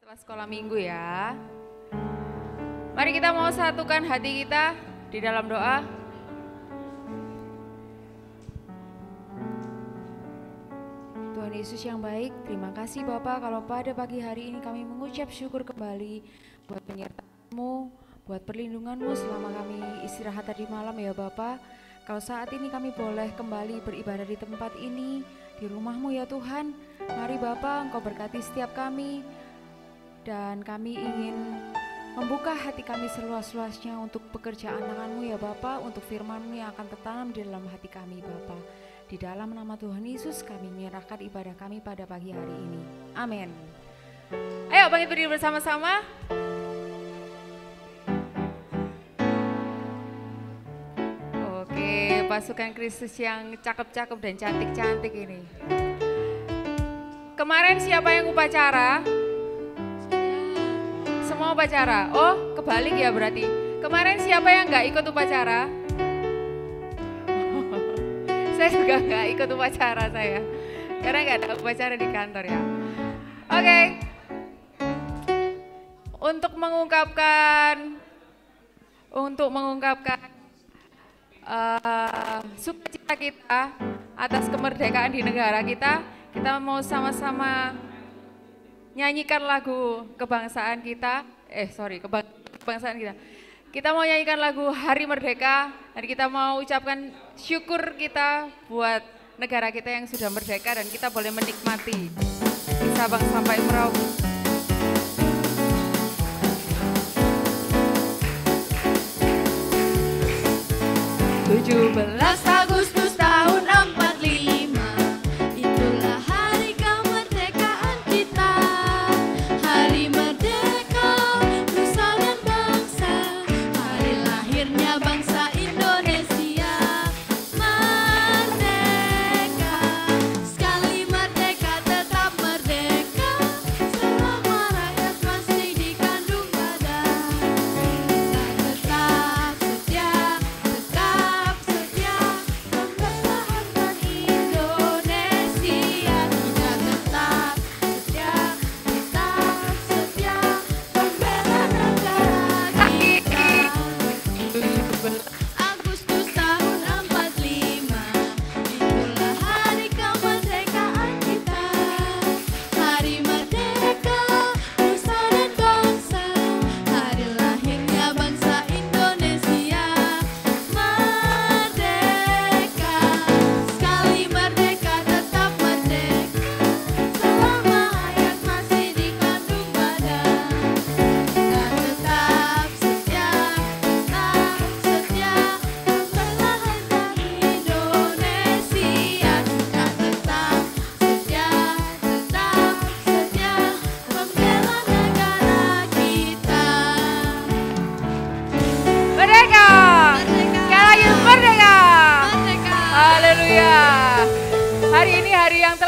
Setelah sekolah minggu ya. Mari kita mau satukan hati kita di dalam doa. Tuhan Yesus yang baik, terima kasih Bapa kalau pada pagi hari ini kami mengucap syukur kembali buat penyertaan-Mu, buat perlindungan-Mu selama kami istirahat tadi malam ya Bapa. Kalau saat ini kami boleh kembali beribadah di tempat ini, di rumah-Mu ya Tuhan. Mari Bapa, Engkau berkati setiap kami. Dan kami ingin membuka hati kami seluas-luasnya untuk pekerjaan tangan-Mu ya Bapa, untuk firman-Mu yang akan tertanam di dalam hati kami Bapa. Di dalam nama Tuhan Yesus kami menyerahkan ibadah kami pada pagi hari ini. Amin. Ayo bangkit berdiri bersama-sama. Oke, pasukan Kristus yang cakep-cakep dan cantik-cantik ini. Kemarin siapa yang upacara? Semua upacara? Oh, kebalik ya berarti. Kemarin siapa yang gak ikut upacara? Saya juga gak ikut upacara saya. Karena gak ada upacara di kantor ya. Oke. Untuk mengungkapkan sukacita kita atas kemerdekaan di negara kita mau sama-sama nyanyikan lagu kebangsaan kita, kebangsaan kita. Kita mau nyanyikan lagu Hari Merdeka dan kita mau ucapkan syukur kita buat negara kita yang sudah merdeka dan kita boleh menikmati di Sabang sampai Merauke. 17 Agustus tahun 45.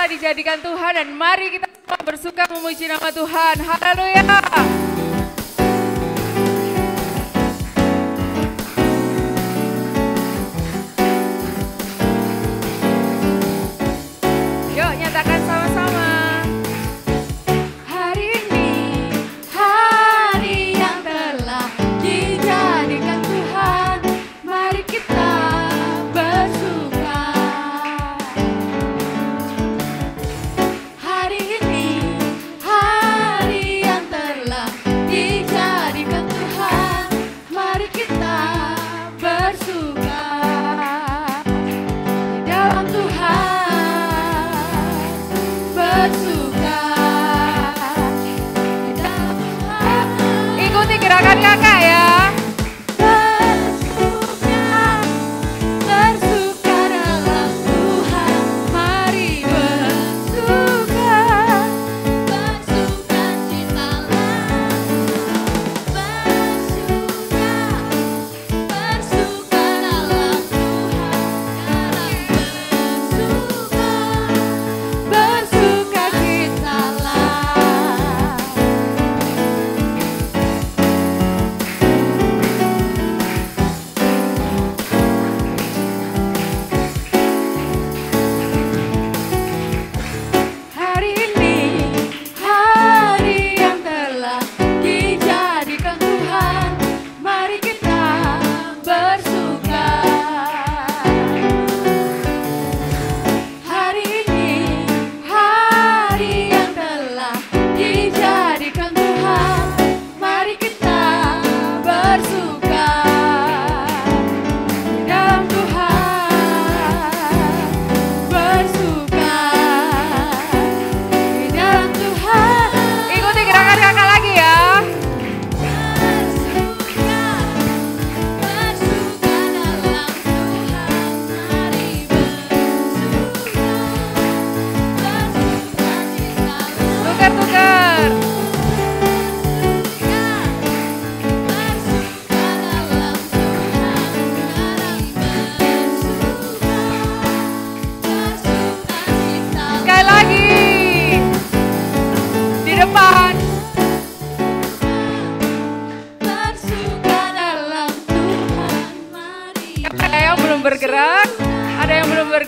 Dijadikan Tuhan dan mari kita semua bersuka memuji nama Tuhan. Haleluya. Yuk nyatakan sama-sama. Hari ini hari yang telah dijadikan Tuhan. Mari kita bersuka. Gerakan kakak ya. Bersuka dalam Tuhan. Mari bersuka. Bersuka citalah. Bersuka dalam Tuhan.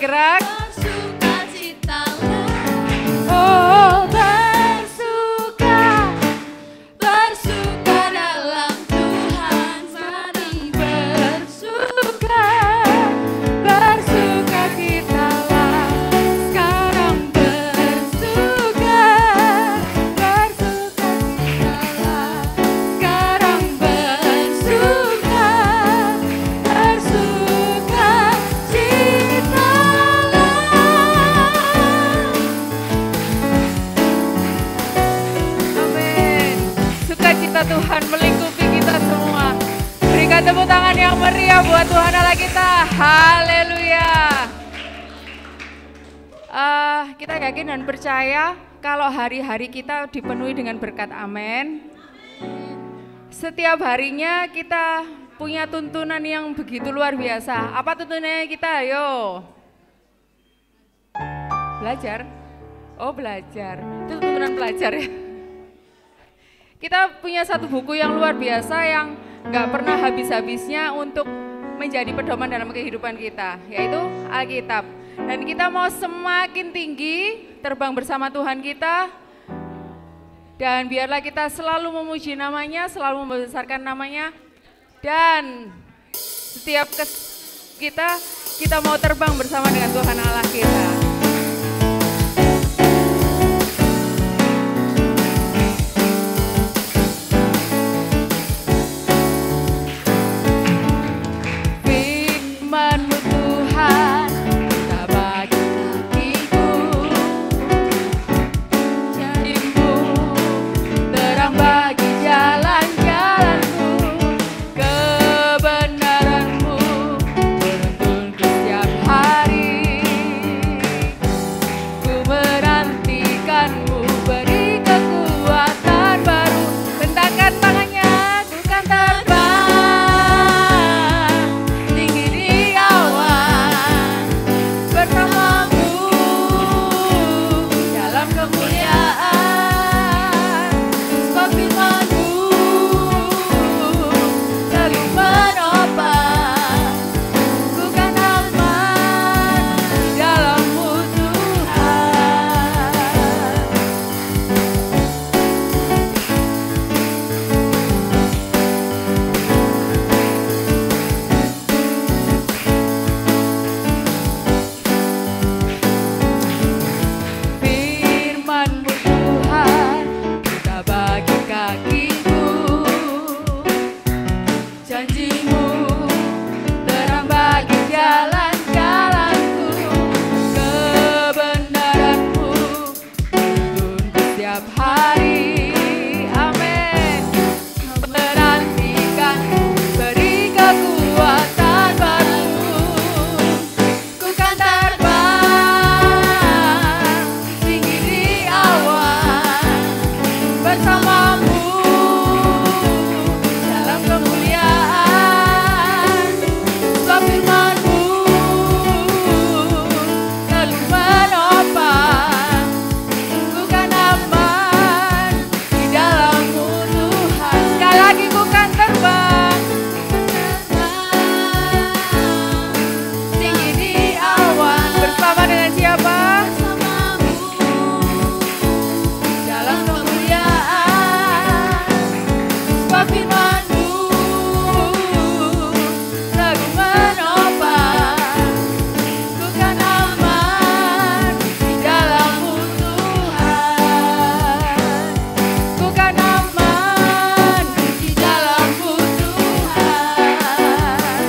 bergerak. Bersukacitalah. Oh bersuka, Bersuka dalam Tuhan. Mari bersuka, bersuka citalah. Sekarang bersuka, bersuka citalah. Sekarang bersuka, bersuka citalah. Amin. Sukacita Tuhan melingkupi kita semua. Berikan tepuk tangan yang meriah buat Tuhan Allah kita. Haleluya. Kita yakin dan percaya kalau hari-hari kita dipenuhi dengan berkat. Amin. Setiap harinya kita punya tuntunan yang begitu luar biasa. Apa tuntunannya kita? Ayo. Belajar. Oh belajar. Itu tuntunan belajar ya. Kita punya satu buku yang luar biasa yang nggak pernah habis-habisnya untuk menjadi pedoman dalam kehidupan kita, yaitu Alkitab. Dan kita mau semakin tinggi terbang bersama Tuhan kita. Dan biarlah kita selalu memuji namanya, selalu membesarkan namanya. Dan setiap kita mau terbang bersama dengan Tuhan Allah kita. Firman-Mu Tuhan, kita bagi kakiku. Janji-Mu terang bagi jalan-jalanku. Kebenaran-Mu menuntunku setiap hari. Ku menantikan-Mu, beri kekuatan baru. Bentangkan tangannya, ku kan terbang tinggi di awan bersama-Mu dalam kemuliaan. Sebab firman-Mu selalu menopang. Ku kan aman di dalam-Mu Tuhan. Firman-Mu Tuhan, kita bagi kakiku. Janji-Mu terang bagi jalan-jalanku. Kebenaran-Mu menuntunku setiap hari. Amin. Menantikan-Mu, beri kekuatan baru. Ku kan terbang tinggi di awan bersama-Mu dalam kemuliaan. Sebab firman-Mu selalu menopang. Ku kan aman di dalam-Mu Tuhan. Sekali lagi ku kan terbang tinggi di awan bersama dengan siapa? Dalam kemuliaan. Sebab firman-Mu selalu menopang. Ku kan aman di dalam-Mu Tuhan. Ku kan aman di dalam-Mu Tuhan.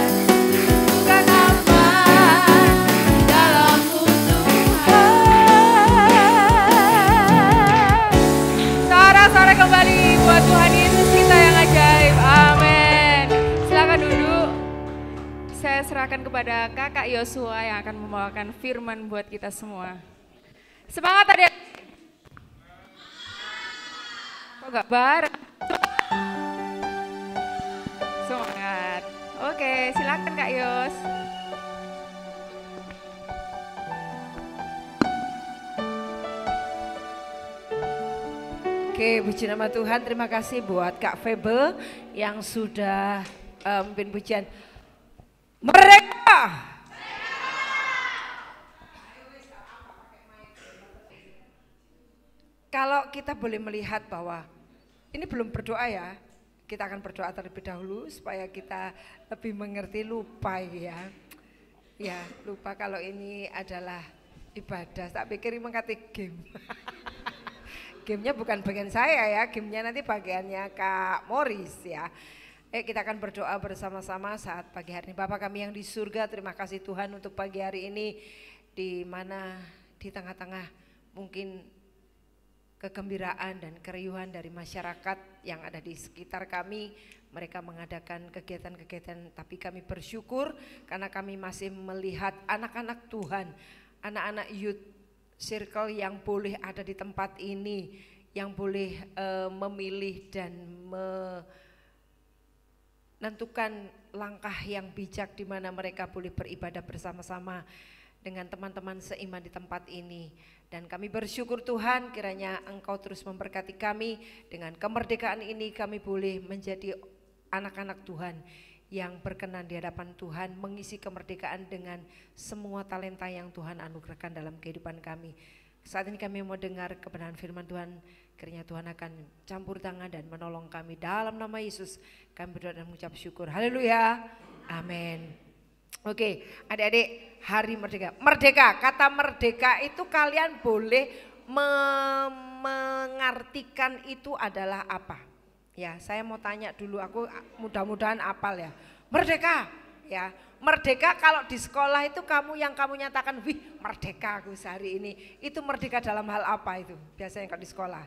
Ku kan aman di dalam-Mu Tuhan. Sorak-sorak kembali buat Tuhan Yesus kita yang ajaib. Amin. Silakan duduk. Saya serahkan kepada Kakak Yosua yang akan membawakan firman buat kita semua. Semangat tadi. Kok gak bareng? Semangat. Oke, silakan Kak Yos. Oke, puji nama Tuhan. Terima kasih buat Kak Febe yang sudah memimpin pujian. Mereka Kalau kita boleh melihat bahwa ini belum berdoa ya, kita akan berdoa terlebih dahulu supaya kita lebih mengerti. Lupa ya. Ya, lupa kalau ini adalah ibadah. Tak pikir ini mengkati game. Gamenya bukan bagian saya ya, gamenya nanti bagiannya Kak Morris ya. Kita akan berdoa bersama-sama saat pagi hari ini. Bapa kami yang di surga, terima kasih Tuhan untuk pagi hari ini, di mana di tengah-tengah mungkin kegembiraan dan keriuhan dari masyarakat yang ada di sekitar kami. Mereka mengadakan kegiatan-kegiatan, tapi kami bersyukur karena kami masih melihat anak-anak Tuhan, anak-anak youth circle yang boleh ada di tempat ini, yang boleh memilih dan menentukan langkah yang bijak di mana mereka boleh beribadah bersama-sama dengan teman-teman seiman di tempat ini. Dan kami bersyukur Tuhan, kiranya Engkau terus memberkati kami. Dengan kemerdekaan ini kami boleh menjadi anak-anak Tuhan yang berkenan di hadapan Tuhan, mengisi kemerdekaan dengan semua talenta yang Tuhan anugerahkan dalam kehidupan kami. Saat ini kami mau dengar kebenaran firman Tuhan. Kiranya Tuhan akan campur tangan dan menolong kami. Dalam nama Yesus kami berdoa dan mengucap syukur. Haleluya, amin. Oke, adik-adik, hari merdeka. Merdeka, kata merdeka itu kalian boleh mengartikan itu adalah apa? Ya, saya mau tanya dulu, aku mudah-mudahan apal ya. Merdeka, ya. Merdeka kalau di sekolah itu kamu nyatakan, wih merdeka aku sehari ini. Itu merdeka dalam hal apa itu? Biasanya kalau di sekolah.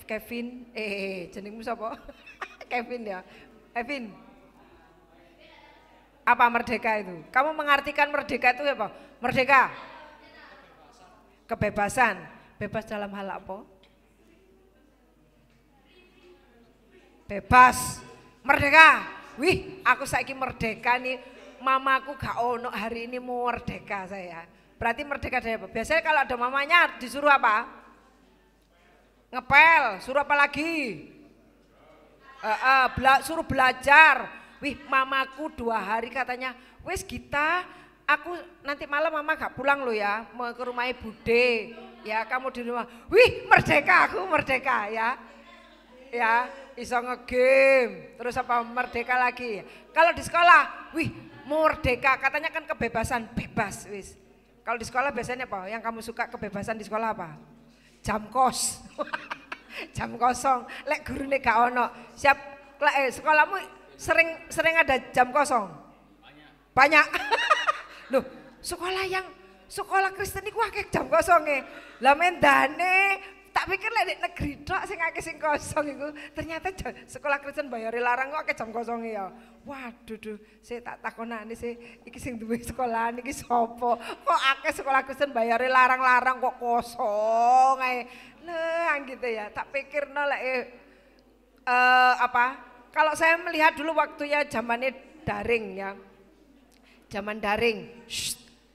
Kevin, jenengmu sapa? Kevin ya. Kevin. Apa merdeka itu? Kamu mengartikan merdeka itu apa? Merdeka. Kebebasan. Bebas dalam hal apa? Bebas. Merdeka. Wih, aku saiki merdeka nih. Mamaku gak ono hari ini mau merdeka saya. Berarti merdeka dari apa? Biasanya kalau ada mamanya disuruh apa? Ngepel, suruh apa lagi? Suruh belajar. Wih, mamaku 2 hari katanya, wes Gita, aku nanti malam mama gak pulang lo ya, mau ke rumah Bude. Ya, kamu di rumah. Wih, merdeka, aku merdeka ya. Ya, iso ngegame. Terus apa merdeka lagi? Kalau di sekolah, wih, merdeka, katanya kan kebebasan, bebas wis. Kalau di sekolah biasanya apa? Yang kamu suka kebebasan di sekolah apa? Jam kos. Jam kosong. Lek gurune gak ono. Siap sekolahmu sering ada jam kosong? Banyak. Loh, sekolah Kristen iku akeh jam kosonge. Lah mendane tak pikir lek negeri tok sing akeh sing kosong iku. Ternyata sekolah Kristen bayare larang kok akeh jam kosonge ya. Waduh, saya tak takonane sih iki sing duwe sekolah iki sapa? Kok akeh sekolah Kristen bayare larang-larang kok kosong ae. Lah gitu ya. Tak pikirno lek kalau saya melihat dulu waktunya zamannya daring ya. Zaman daring.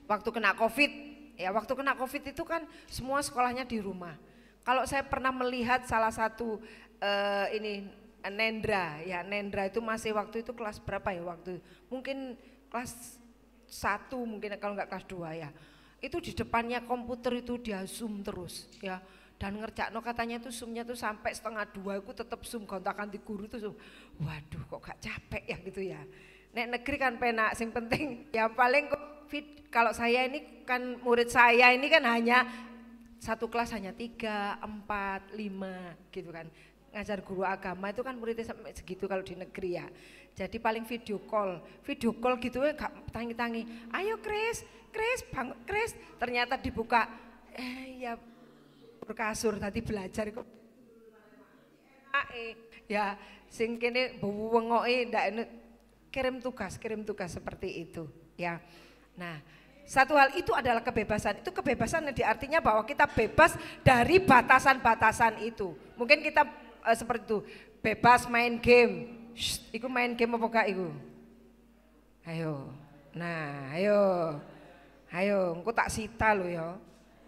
Waktu kena Covid. Ya, waktu kena Covid itu kan semua sekolahnya di rumah. Kalau saya pernah melihat salah satu Nendra, ya Nendra itu masih waktu itu kelas berapa ya waktu? Mungkin kelas 1 mungkin kalau enggak kelas 2 ya. Itu di depannya komputer itu dia Zoom terus ya. Dan ngerjakno katanya tuh Zoomnya tuh sampai 1:30 aku tetap Zoom gontakan di guru tuh Zoom. Waduh kok gak capek ya gitu ya. Nek negeri kan penak, sing penting ya paling Covid. Kalau saya ini kan murid saya ini kan hanya satu kelas hanya 3, 4, 5 gitu kan. Ngajar guru agama itu kan muridnya sampai segitu kalau di negeri ya. Jadi paling video call gitu ya gak tangi-tangi. Ayo Kris, bangun Kris. Ternyata dibuka, ya kasur tadi belajar kok. Ya sing kene wengoke ndak kirim tugas seperti itu ya. Nah, satu hal itu adalah kebebasan. Itu kebebasan yang artinya bahwa kita bebas dari batasan-batasan itu. Mungkin kita seperti itu, bebas main game. Iku main game apa gak iku? Ayo. Nah, ayo, engko tak sita lo ya.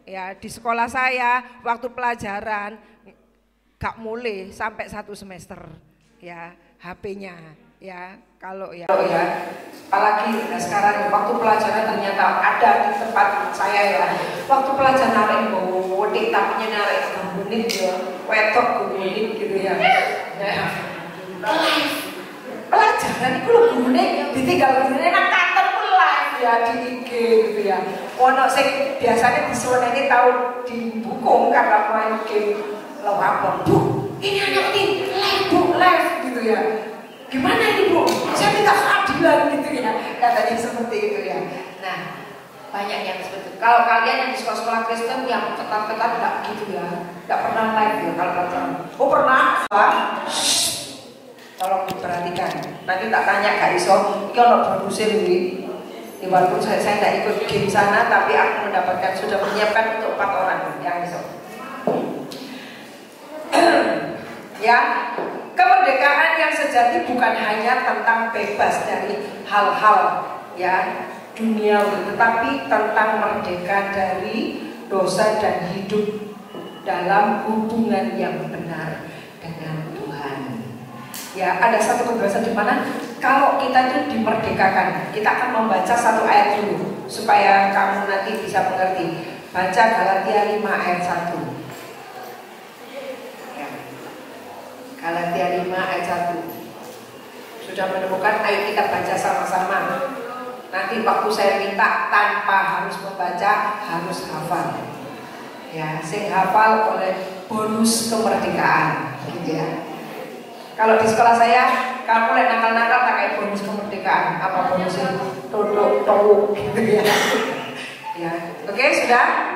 Ya di sekolah saya waktu pelajaran gak mulai sampai 1 semester ya HP-nya ya Kalau ya, apalagi sekarang waktu pelajaran ternyata ada di tempat saya ya. Waktu pelajaran narik bodik, tapi narik gumbunin ya, wetok gumbunin gitu ya. Pelajaran itu lo gumbunin, ditinggal gumbunin nang kantor pun live ya di IG gitu ya. Ono sing biasanya disuweneni tahu dibukung karena main game lo apa? Bu, ini anak ini live gitu ya. Gimana ini Bu? Saya minta keadilan gitu ya, katanya seperti itu ya. Nah, banyak yang seperti itu. Kalau kalian yang di sekolah-sekolah Kristen yang ketat-ketat enggak gitu ya, enggak pernah live ya kalau pelajaran. Oh pernah? Pak? Tolong diperhatikan. Nanti tak tanya Kak Iso, kalau produser ini, walaupun saya tidak ikut game sana, tapi aku mendapatkan sudah menyiapkan untuk 4 orang yang Iso. Ya. Kemerdekaan yang sejati bukan hanya tentang bebas dari hal-hal ya duniawi, tetapi tentang merdeka dari dosa dan hidup dalam hubungan yang benar dengan Tuhan. Ya, ada satu kebebasan di mana kalau kita itu dimerdekakan. Kita akan membaca satu ayat dulu supaya kamu nanti bisa mengerti. Baca Galatia 5 ayat 1. Galatia 5 ayat 1. Sudah menemukan? Ayo kita baca sama-sama. Nanti waktu saya minta tanpa harus membaca, harus hafal. Ya, sing hafal oleh bonus kemerdekaan gitu ya. Kalau di sekolah saya, kamu lihat nakal-nakal tak kayak bonus kemerdekaan. Apa bonusnya? Todok, towuk gitu ya. Ya, oke, sudah?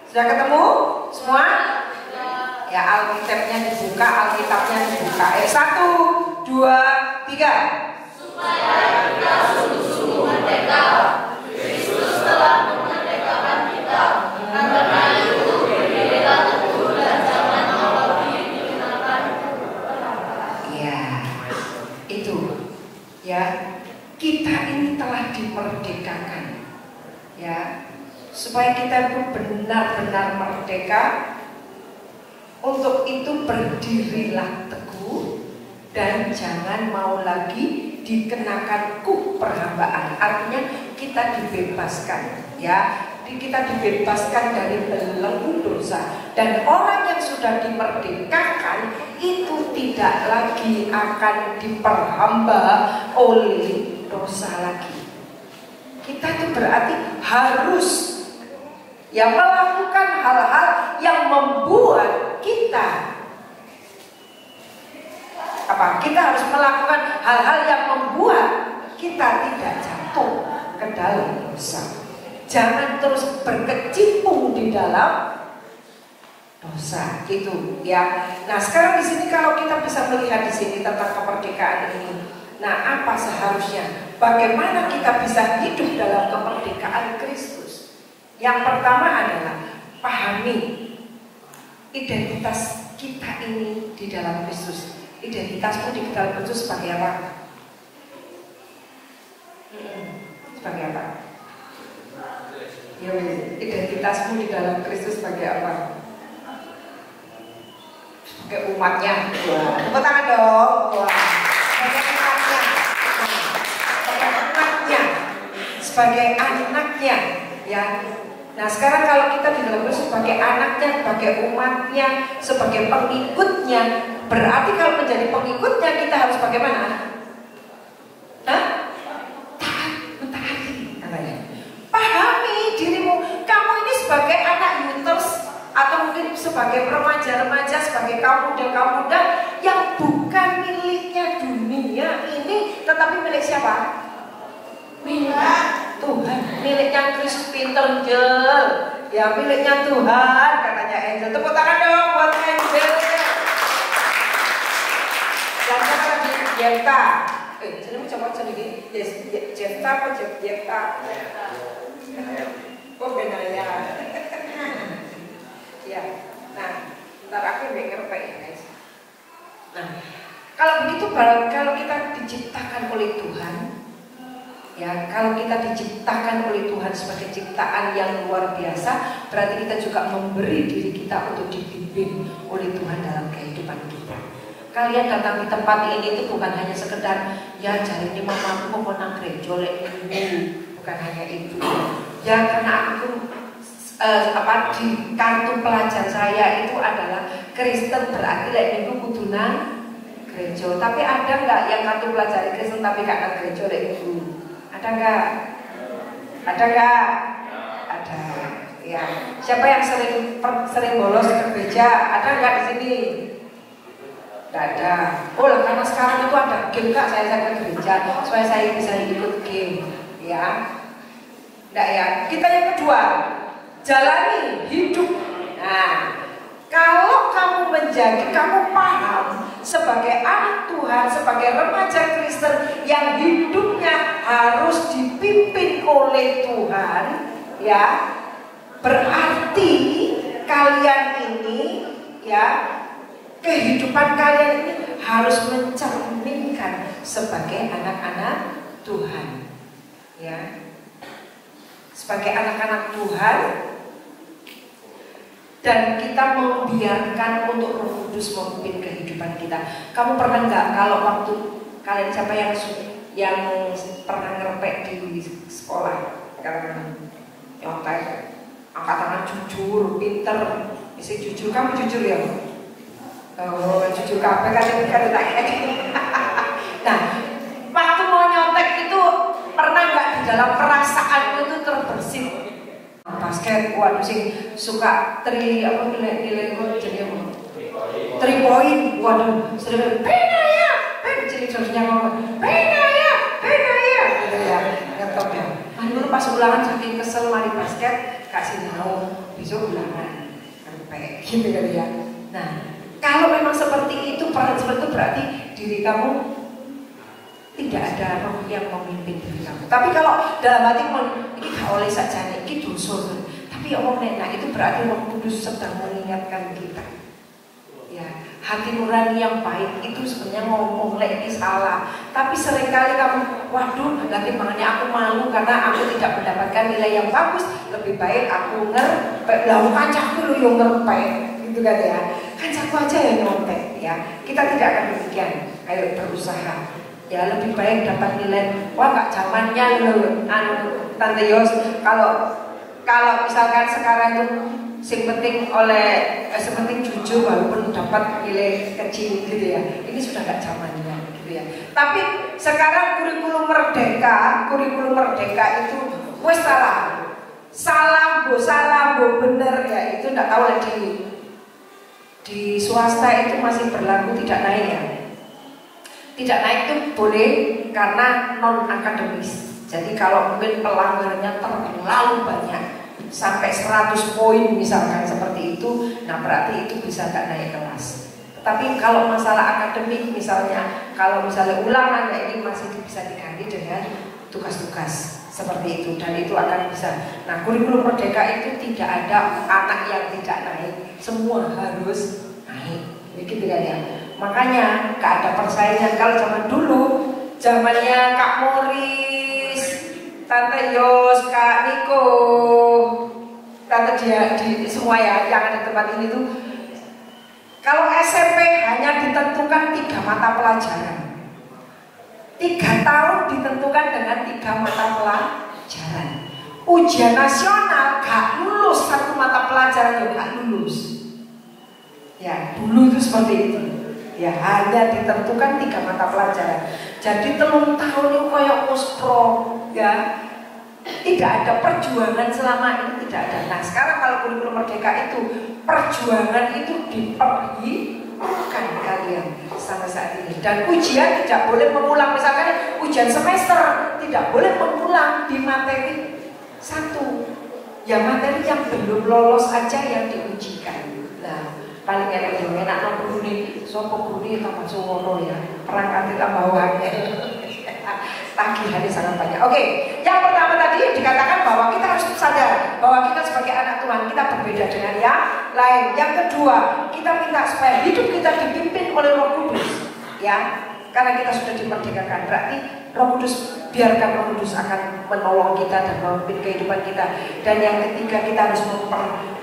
Sudah ketemu semua? Ya, Alkitabnya dibuka, Ayo 1, 2, 3. Supaya kita sungguh-sungguh merdeka, Kristus telah memerdekakan kita. Karena itu berdirilah teguh dan jangan mau dihinakan. Ya, itu ya, kita ini telah dimerdekakan. Ya, supaya kita itu benar-benar merdeka. Untuk itu berdirilah teguh dan jangan mau lagi dikenakan kuk perhambaan. Artinya kita dibebaskan ya, kita dibebaskan dari belenggu dosa. Dan orang yang sudah dimerdekakan itu tidak lagi akan diperhamba oleh dosa lagi. Kita itu berarti harus ya melakukan hal-hal yang membuat kita kita harus melakukan hal-hal yang membuat kita tidak jatuh ke dalam dosa. Jangan terus berkecimpung di dalam dosa itu ya. Nah, sekarang di sini kalau kita bisa melihat di sini tentang kemerdekaan ini. Nah, apa seharusnya? Bagaimana kita bisa hidup dalam kemerdekaan Kristus? Yang pertama adalah pahami identitas kita ini di dalam Kristus. Identitasmu di dalam Kristus sebagai apa? Sebagai apa? Ya, identitasmu di dalam Kristus sebagai apa? Sebagai umatnya. Tepuk tangan dong. Sebagai umatnya. Sebagai anaknya. Sebagai anaknya. Ya. Nah, sekarang kalau kita di dalam Kristus sebagai anaknya, sebagai umatnya, sebagai pengikutnya, berarti kalau menjadi pengikutnya kita harus bagaimana? Taat, mentaati namanya. Pahami dirimu, kamu ini sebagai anak Yunters atau mungkin sebagai remaja-remaja, sebagai kaum muda yang bukan miliknya dunia ini, tetapi milik siapa? Milik Tuhan, miliknya Kristus. Pinter Angel, ya miliknya Tuhan, katanya Angel. Tepuk tangan dong buat Angel. Yang mana lagi? Jefta. Jadi mau coba sendiri. Jefta apa Jefta? Oh Benaya. Ya. Nah, ntar aku ngerti ya guys. Nah, kalau begitu kalau kita diciptakan oleh Tuhan. Ya, kalau kita diciptakan oleh Tuhan sebagai ciptaan yang luar biasa, berarti kita juga memberi diri kita untuk dibimbing oleh Tuhan dalam kehidupan kita. Kalian datang di tempat ini itu bukan hanya sekedar ya jari ini mamaku mau nang gereja lek minggu, bukan hanya itu. Ya karena aku di kartu pelajar saya itu adalah Kristen, berarti lek minggu kudu nang gereja. Tapi ada nggak yang kartu pelajar Kristen tapi gak nang gereja lek minggu? Ada nggak? Ada nggak? Ada. Ya. Siapa yang sering bolos ke gereja? Ada nggak di sini? Gak ada. Oh lah, karena sekarang itu ada game kak, saya ke gereja supaya saya bisa ikut game, ya. Enggak ya. Kita yang kedua, jalani hidup. Nah, kalau kamu kamu paham sebagai anak Tuhan, sebagai remaja Kristen yang hidupnya harus dipimpin oleh Tuhan, ya, berarti kalian ini, ya, kehidupan kalian ini harus mencerminkan sebagai anak-anak Tuhan, ya, sebagai anak-anak Tuhan, dan kita membiarkan untuk Roh Kudus memimpin kehidupan kita. Kamu pernah nggak kalau waktu kalian siapa yang pernah ngerepek di sekolah, karena nyontek, angkat tangan, jujur, pinter, isi jujur, kamu jujur ya? Oh, jujur kabeh kan tak Nah, waktu mau nyontek itu pernah nggak di dalam perasaan itu terbersit? Basket, waduh sih suka nilai jadi apa? 3 point, waduh sering pena ya, jadi terusnya ngomong pena ya, gitu ya, ngetop ya. Dulu pas ulangan saking kesel mari basket, kasih tahu besok ulangan, sampai gitu kan ya. Nah, kalau memang seperti itu, berarti diri kamu tidak ada roh yang memimpin diri kamu. Tapi kalau dalam hati ini gak oleh saja nih, ini dosa. Tapi ya Allah, nah itu berarti Roh Kudus sedang mengingatkan kita. Ya, hati nurani yang baik itu sebenarnya ngomong ini salah. Tapi seringkali kamu, waduh, nanti makanya aku malu karena aku tidak mendapatkan nilai yang bagus. Lebih baik aku ngerpek, lalu kancaku lu yang ngerpek, gitu kan ya. Kancaku aja yang nyontek, ya. Kita tidak akan demikian. Ayo berusaha. Ya lebih baik dapat nilai. Wah nggak zamannya loh, Tante Yos. Kalau misalkan sekarang itu sepenting jujur walaupun dapat nilai kecil gitu ya. Ini sudah nggak zamannya gitu ya. Tapi sekarang kurikulum merdeka itu wes salah bu bener ya, itu nggak tahu lagi. Di swasta itu masih berlaku tidak naik ya. Tidak naik itu boleh karena non akademis. Jadi kalau mungkin pelanggarannya terlalu banyak sampai 100 poin misalkan seperti itu, nah berarti itu bisa nggak naik kelas. Tapi kalau masalah akademik misalnya, kalau misalnya ulangan ya ini masih bisa diganti dengan tugas-tugas seperti itu, dan itu akan bisa. Nah kurikulum merdeka itu tidak ada anak yang tidak naik, semua harus naik, begitu kan ya. Makanya gak ada persaingan. Kalau zaman dulu, zamannya Kak Moris, Tante Yos, Kak Niko, Tante dia di semua ya yang ada tempat ini tuh, kalau SMP hanya ditentukan 3 mata pelajaran. 3 tahun ditentukan dengan 3 mata pelajaran. Ujian nasional gak lulus 1 mata pelajaran juga gak lulus. Ya dulu itu seperti itu. Ya hanya ditentukan 3 mata pelajaran. Jadi 3 tahun itu kayak muspro, ya. Tidak ada perjuangan selama ini, tidak ada. Nah sekarang kalau kurikulum merdeka itu perjuangan itu diperhitungkan kalian sampai saat ini. Dan ujian tidak boleh mengulang. Misalkan ujian semester tidak boleh mengulang di materi 1. Ya materi yang belum lolos aja yang diujikan. Nah paling enak non guru nih, sopo guru nih tambah suwono ya, perangkat tambah wangi, tagihannya sangat banyak. Oke, yang pertama tadi dikatakan bahwa kita harus sadar bahwa kita sebagai anak Tuhan kita berbeda dengan yang lain. Yang kedua, kita minta supaya hidup kita dipimpin oleh Roh Kudus, ya, karena kita sudah dimerdekakan. Berarti Roh Kudus, biarkan Roh Kudus akan menolong kita dan memimpin kehidupan kita. Dan yang ketiga, kita harus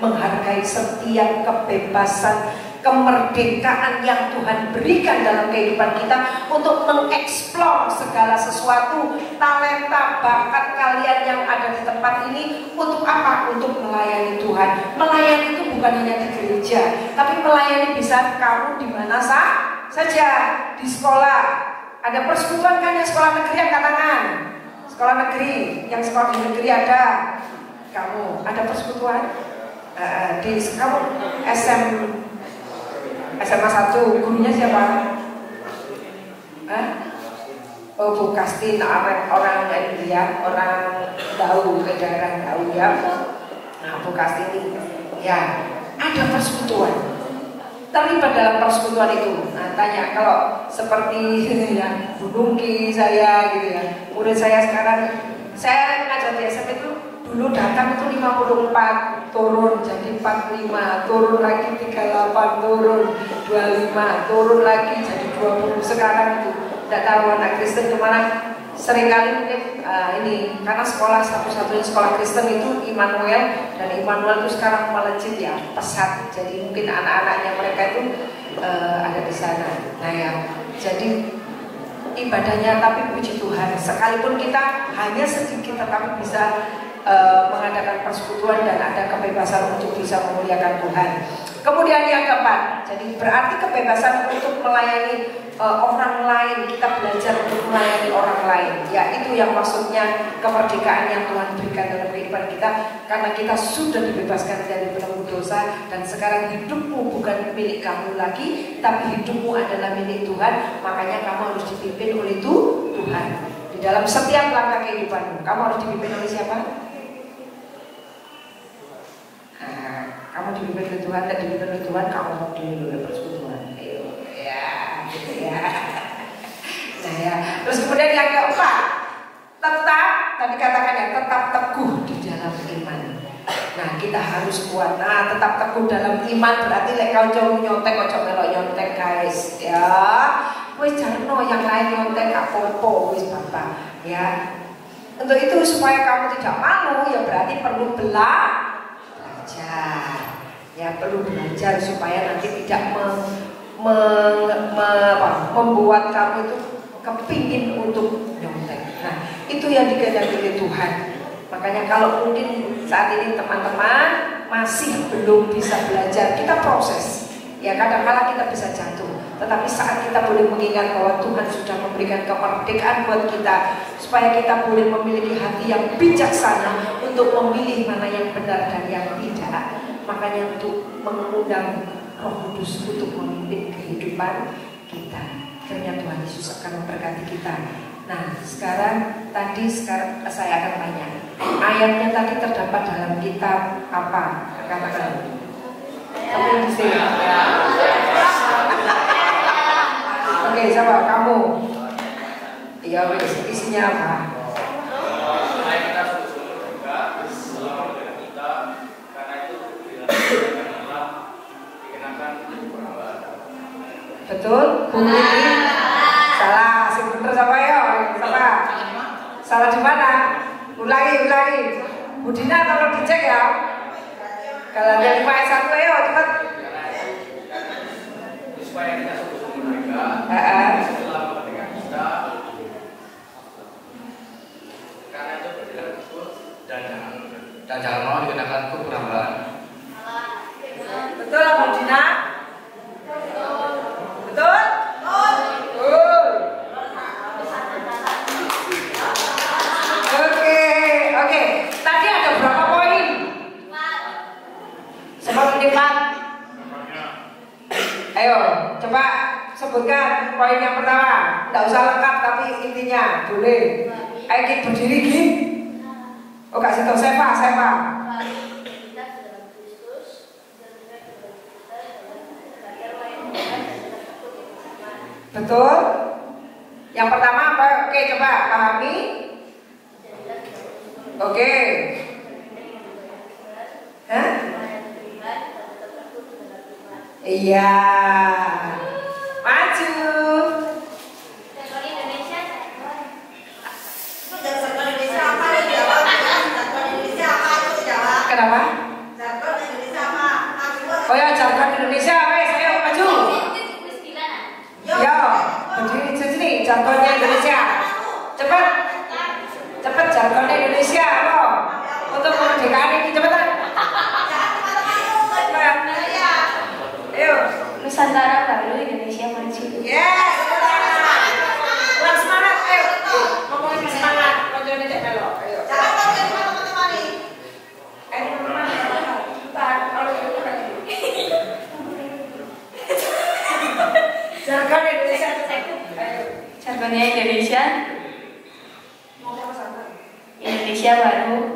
menghargai setiap kebebasan kemerdekaan yang Tuhan berikan dalam kehidupan kita untuk mengeksplor segala sesuatu, talenta, bakat kalian yang ada di tempat ini. Untuk apa? Untuk melayani Tuhan. Melayani itu bukan hanya di gereja, tapi melayani bisa kamu di mana saja. Di sekolah, ada persekutuan kan yang sekolah negeri, angkat tangan. Sekolah negeri, yang sekolah di negeri ada. Kamu ada persekutuan? Di kamu SMA 1, gurunya siapa? Oh, Bu Kastin, orang ini ya, orang tahu ke daerah tahu ya. Nah, Bu Kastin ini ya ada persekutuan. Terlibat dalam persekutuan itu. Nah, tanya kalau seperti ya Bu Nungki saya gitu ya. Murid saya sekarang, saya ngajar di SMP itu dulu datang itu 54, turun jadi 45, turun lagi 38, turun 25, turun lagi jadi 20. Sekarang itu tidak tahu anak Kristen kemana. Seringkali mungkin ini karena sekolah satu-satunya sekolah Kristen itu Immanuel, dan Immanuel itu sekarang melejit ya, pesat. Jadi mungkin anak-anaknya mereka itu ada di sana. Nah ya, jadi ibadahnya, tapi puji Tuhan, sekalipun kita hanya sedikit tetapi bisa mengadakan persekutuan dan ada kebebasan untuk bisa memuliakan Tuhan. Kemudian yang keempat, jadi berarti kebebasan untuk melayani orang lain. Kita belajar untuk melayani orang lain. Ya, itu yang maksudnya kemerdekaan yang Tuhan berikan dalam kehidupan kita, karena kita sudah dibebaskan dari belenggu dosa, dan sekarang hidupmu bukan milik kamu lagi, tapi hidupmu adalah milik Tuhan. Makanya kamu harus dipimpin oleh Tuhan. Di dalam setiap langkah kehidupanmu, kamu harus dipimpin oleh siapa? Kamu dipimpin oleh Tuhan, dan dipimpin oleh Tuhan, kamu mau dipimpin oleh persekutuan. Ayo, ya, gitu ya. Nah ya, terus kemudian yang keempat, tetap, tadi katakan ya, tetap teguh di dalam iman. Nah, kita harus kuat. Nah, tetap teguh dalam iman berarti lek kau nyontek, kau melok nyontek guys, ya. Wis jarno yang lain nyontek apa-apa wis Bapak, ya. Untuk itu supaya kamu tidak malu, ya berarti perlu belajar. Ya, perlu belajar supaya nanti tidak membuat kamu itu kepingin untuk nyontek. Nah, itu yang dikehendaki oleh Tuhan. Makanya kalau mungkin saat ini teman-teman masih belum bisa belajar, kita proses. Ya, kadang-kala kita bisa jatuh, tetapi saat kita boleh mengingat bahwa Tuhan sudah memberikan kemerdekaan buat kita, supaya kita boleh memiliki hati yang bijaksana untuk memilih mana yang benar dan yang tidak. Makanya untuk mengundang Roh Kudus untuk memimpin kehidupan kita. Kiranya Tuhan Yesus akan memberkati kita. Nah, sekarang saya akan tanya, ayatnya tadi terdapat dalam kitab apa? Katakan. Kamu di sini. Oke, siapa kamu? Iya, wes, isinya apa? Betul? Bumi ini salah, sing bener siapa ya? Siapa? Salah di mana? Ulangi. Budina tolong dicek ya. Kalau ada 5 ayat 1 ayo cepat. Supaya kita sungguh-sungguh mereka setelah kemerdekaan kita, karena itu berjalan tersebut dan jangan mau dikenakan keberhambaan. Betul apa Dina? Betul? Oke. Tadi ada berapa poin? 4. Ayo, coba sebutkan poin yang pertama. Tidak usah lengkap tapi intinya boleh. Ayo kita berdiri gini. Oh, kasih tahu saya Pak. Betul? Yang pertama apa? Oke, coba pahami. Oke. Hah? Iya. Maju. Kenapa? Oh ya, jargon Indonesia, wes ayo. jargonnya Indonesia. Cepat. Cepat jargonnya Indonesia loh. Untuk kemerdekaan ini cepetan. Ayo. Nusantara baru, Indonesia maju. Yes. Kurang semangat, ayo. Ngomongin semangat. Konjone cek melo. Ayo. Jargon Indonesia. Ayo. Jargonnya Indonesia. Indonesia baru.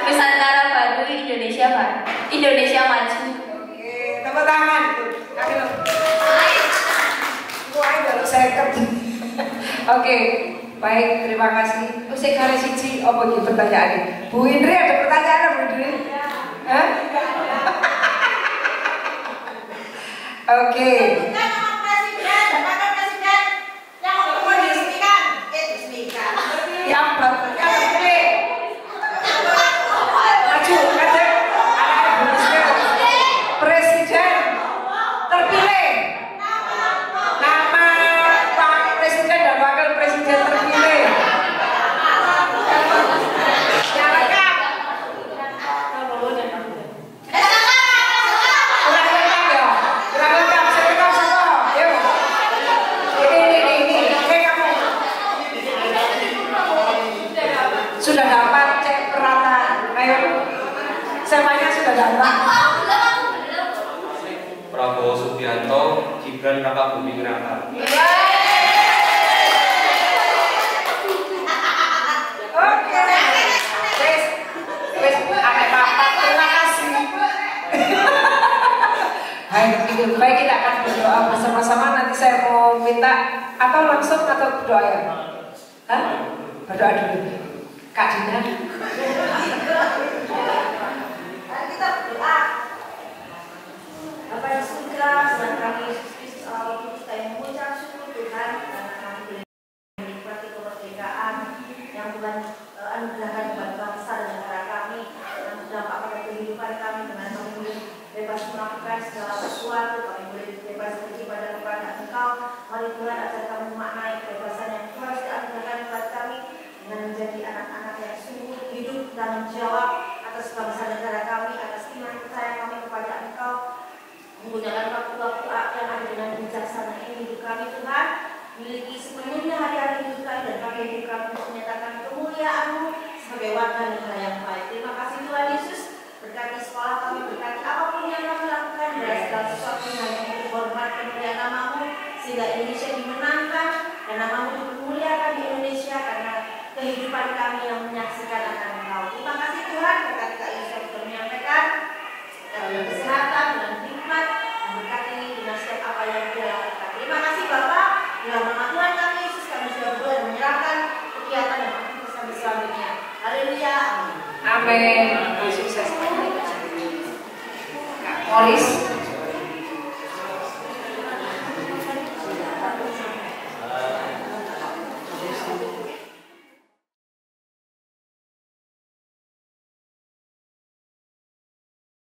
Nusantara baru, Indonesia baru. Indonesia maju. Oke, tepuk tangan. Ayo. Wah, baru saya Oke, baik, terima kasih. Usai kali siji, apa iki pertanyaannya? Bu Indri ada pertanyaan, Bu Indri? Hah? Oke. Yang terpilih. Maju, ada Presiden terpilih. Nama Pak Presiden dan Wakil Presiden terpilih. Yang lengkap. Kurang lengkap ya? Kurang lengkap. Saya lengkap semua. Yuk. Ini. Kamu. Sudah dapat cek perataan. Ayo. Semuanya sudah dapat. Prabowo Subianto, Gibran Raka Buming Raka. Oke. Wes, sampai papat. Terima kasih. Baik, kita akan berdoa bersama-sama. Nanti saya mau minta atau langsung atau berdoa ya? Hah? Berdoa dulu. Kak Dina. Kita berdoa. Bapak yang surga, Tuhan kami Yesus Kristus Allah Kudus, kami mengucap syukur Tuhan karena kami boleh menikmati kemerdekaan yang Tuhan anugerahkan kepada bangsa dan negara kami, yang berdampak pada kehidupan kami dengan kami boleh bebas melakukan segala sesuatu, kami boleh bebas beribadah kepada Engkau. Mari Tuhan ajar kami memaknai kebebasan yang Tuhan sudah anugerahkan kepada kami dengan menjadi anak-anak yang sungguh hidup tanggung jawab atas bangsa negara kami, atas iman percaya kami kepada Engkau. Menggunakan waktu-waktu yang ada dengan bijaksana ini hidup kami Tuhan, miliki sepenuhnya hari-hari hidup kami dan kami hidup kami untuk menyatakan kemuliaan-Mu sebagai warga negara yang baik. Terima kasih Tuhan Yesus, berkati sekolah kami, berkati apapun yang kami lakukan, dan segala sesuatu yang hanya untuk hormat kemuliaan nama-Mu, sehingga Indonesia dimenangkan dan nama-Mu dipermuliakan di Indonesia karena kehidupan kami yang menyaksikan akan Engkau. Terima kasih Tuhan, berkati Kak Yusuf sudah menyampaikan dalam kesehatan dan hikmat dan berkati dengan setiap apa yang dia lakukan. Terima kasih Bapak, dalam nama Tuhan kami Yesus kami sudah boleh menyerahkan kegiatan dan aktivitas kami selanjutnya. Haleluya, amin. Amin. Sukses. Kak Moris.